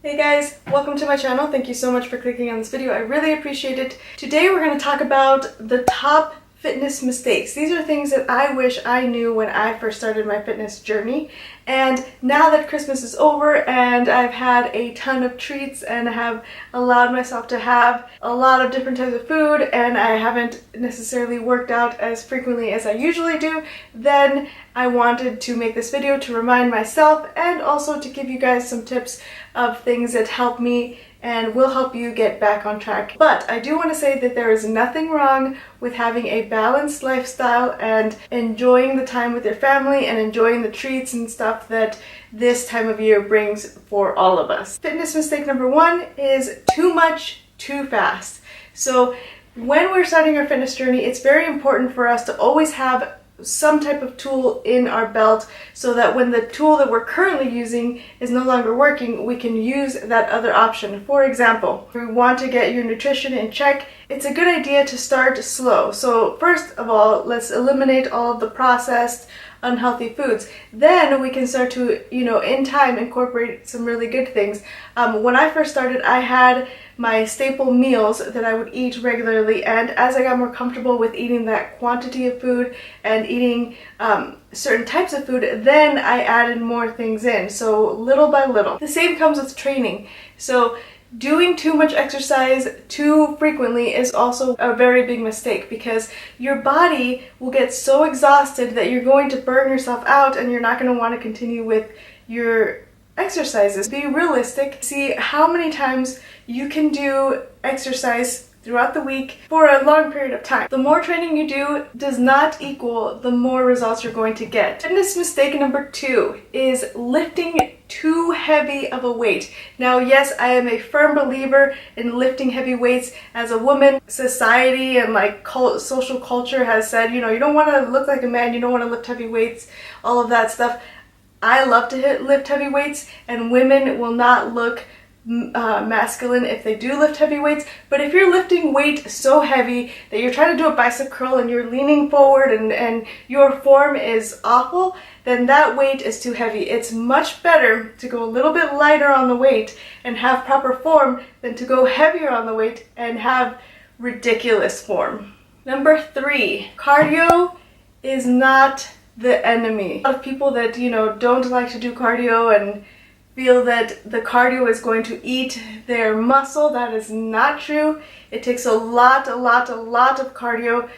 Hey guys, welcome to my channel. Thank you so much for clicking on this video. I really appreciate it. Today we're going to talk about the top fitness mistakes. These are things that I wish I knew when I first started my fitness journey. And now that Christmas is over and I've had a ton of treats and have allowed myself to have a lot of different types of food and I haven't necessarily worked out as frequently as I usually do, then I wanted to make this video to remind myself and also to give you guys some tips of things that help me and will help you get back on track. But I do want to say that there is nothing wrong with having a balanced lifestyle and enjoying the time with your family and enjoying the treats and stuff that this time of year brings for all of us. Fitness mistake number one is too much, too fast. So when we're starting our fitness journey, it's very important for us to always have some type of tool in our belt so that when the tool that we're currently using is no longer working, we can use that other option. For example, if we want to get your nutrition in check, it's a good idea to start slow. So first of all, let's eliminate all of the processed, unhealthy foods. Then we can start to, in time incorporate some really good things. When I first started, I had my staple meals that I would eat regularly, and as I got more comfortable with eating that quantity of food and eating certain types of food, then I added more things in, so little by little. The same comes with training. So doing too much exercise too frequently is also a very big mistake because your body will get so exhausted that you're going to burn yourself out and you're not going to want to continue with your exercises. Be realistic. See how many times you can do exercise throughout the week for a long period of time. The more training you do does not equal the more results you're going to get. Fitness mistake number two is lifting too heavy of a weight. Now, yes, I am a firm believer in lifting heavy weights. As a woman, society and social culture has said, you don't want to look like a man, you don't want to lift heavy weights, all of that stuff. I love to lift heavy weights, and women will not look masculine if they do lift heavy weights. But if you're lifting weight so heavy that you're trying to do a bicep curl and you're leaning forward and your form is awful, then that weight is too heavy. It's much better to go a little bit lighter on the weight and have proper form than to go heavier on the weight and have ridiculous form. Number three, cardio is not the enemy. A lot of people that don't like to do cardio and feel that the cardio is going to eat their muscle. That is not true. It takes a lot of cardio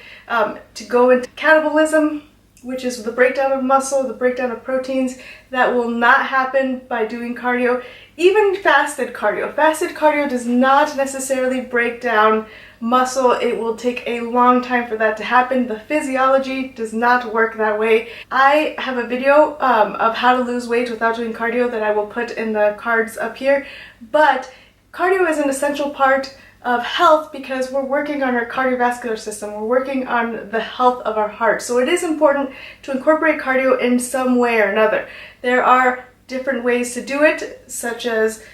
to go into catabolism, which is the breakdown of muscle, the breakdown of proteins. That will not happen by doing cardio. Even fasted cardio. Fasted cardio does not necessarily break down muscle. It will take a long time for that to happen. The physiology does not work that way. I have a video of how to lose weight without doing cardio that I will put in the cards up here. But cardio is an essential part of health because we're working on our cardiovascular system. We're working on the health of our heart. So it is important to incorporate cardio in some way or another. There are different ways to do it, such as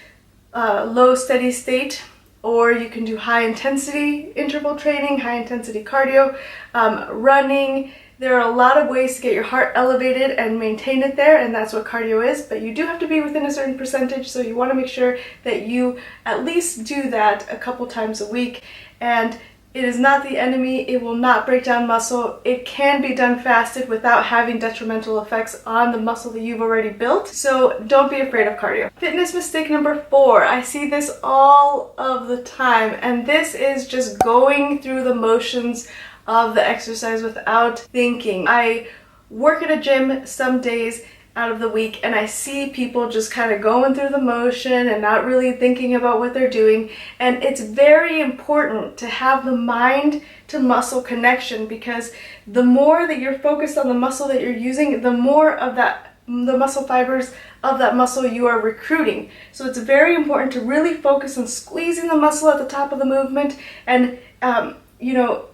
low steady state, or you can do high intensity interval training, high intensity cardio, running. There are a lot of ways to get your heart elevated and maintain it there, and that's what cardio is, but you do have to be within a certain percentage, so you want to make sure that you at least do that a couple times a week. And it is not the enemy. It will not break down muscle. It can be done fasted without having detrimental effects on the muscle that you've already built. So don't be afraid of cardio. Fitness mistake number four. I see this all of the time, and this is just going through the motions of the exercise without thinking. I work at a gym some days out of the week, and I see people just kind of going through the motion and not really thinking about what they're doing. And it's very important to have the mind to muscle connection, because the more that you're focused on the muscle that you're using, the more of the muscle fibers of that muscle you are recruiting. So it's very important to really focus on squeezing the muscle at the top of the movement and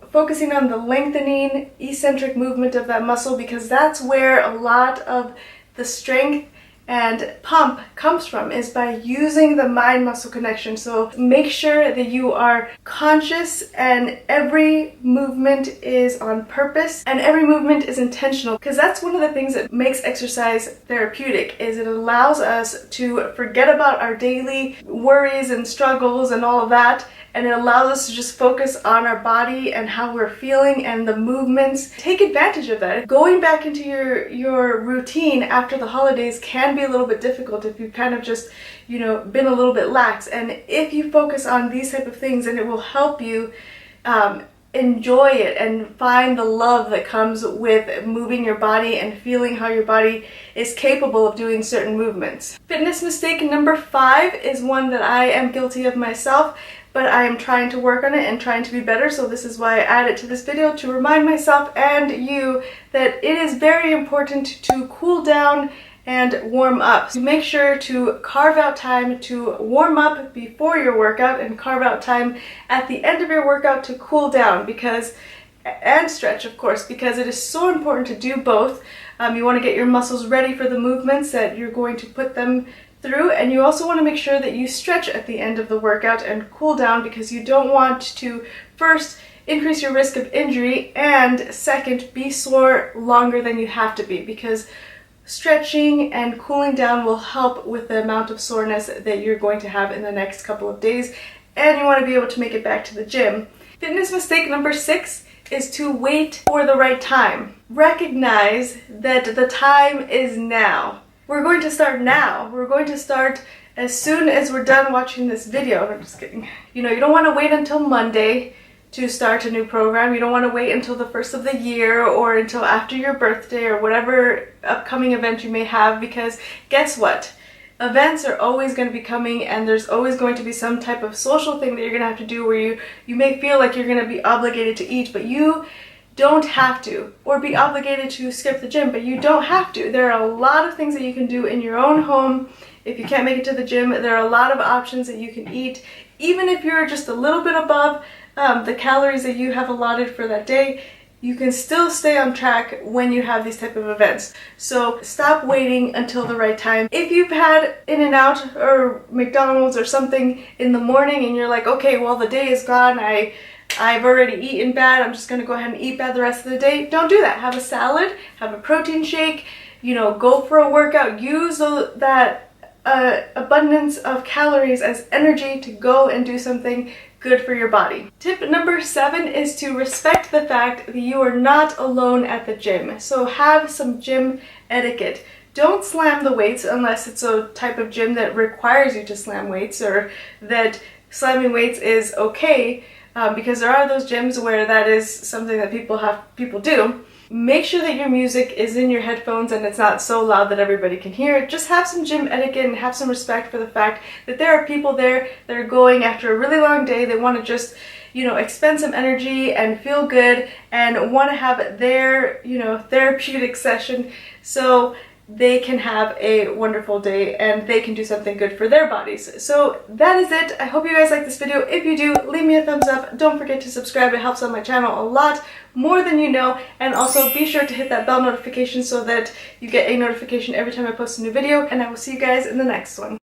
focusing on the lengthening eccentric movement of that muscle, because that's where a lot of the strength and pump comes from is by using the mind-muscle connection. So make sure that you are conscious and every movement is on purpose and every movement is intentional, because that's one of the things that makes exercise therapeutic, is it allows us to forget about our daily worries and struggles and all of that, and it allows us to just focus on our body and how we're feeling and the movements. Take advantage of that. Going back into your routine after the holidays can be a little bit difficult if you've kind of just, been a little bit lax. And if you focus on these type of things, and it will help you enjoy it and find the love that comes with moving your body and feeling how your body is capable of doing certain movements. Fitness mistake number 5 is one that I am guilty of myself, but I am trying to work on it and trying to be better, so this is why I added to this video, to remind myself and you that it is very important to cool down and warm up. So make sure to carve out time to warm up before your workout and carve out time at the end of your workout to cool down, and stretch, of course, because it is so important to do both. You want to get your muscles ready for the movements that you're going to put them through, and you also want to make sure that you stretch at the end of the workout and cool down, because you don't want to first increase your risk of injury and second be sore longer than you have to be, because stretching and cooling down will help with the amount of soreness that you're going to have in the next couple of days, and you want to be able to make it back to the gym. Fitness mistake number 6 is to wait for the right time. Recognize that the time is now. We're going to start now. We're going to start as soon as we're done watching this video. I'm just kidding. You don't want to wait until Monday to start a new program. You don't want to wait until the first of the year or until after your birthday or whatever upcoming event you may have, because guess what? Events are always going to be coming, and there's always going to be some type of social thing that you're going to have to do where you may feel like you're going to be obligated to eat, but you don't have to, or be obligated to skip the gym, but you don't have to. There are a lot of things that you can do in your own home. If you can't make it to the gym, there are a lot of options that you can eat, even if you're just a little bit above the calories that you have allotted for that day. You can still stay on track when you have these type of events. So stop waiting until the right time. If you've had In-N-Out or McDonald's or something in the morning and you're like, okay, well, the day is gone, I've already eaten bad, I'm just going to go ahead and eat bad the rest of the day. Don't do that. Have a salad, have a protein shake, go for a workout. Use that abundance of calories as energy to go and do something good for your body. Tip number 7 is to respect the fact that you are not alone at the gym. So have some gym etiquette. Don't slam the weights unless it's a type of gym that requires you to slam weights, or that slamming weights is okay. Because there are those gyms where that is something that people do. Make sure that your music is in your headphones and it's not so loud that everybody can hear it. Just have some gym etiquette and have some respect for the fact that there are people there that are going after a really long day. They want to just, expend some energy and feel good and want to have their, therapeutic session. So they can have a wonderful day and they can do something good for their bodies. So that is it. I hope you guys like this video. If you do, leave me a thumbs up. Don't forget to subscribe. It helps on my channel a lot, more than you know. And also be sure to hit that bell notification so that you get a notification every time I post a new video. And I will see you guys in the next one.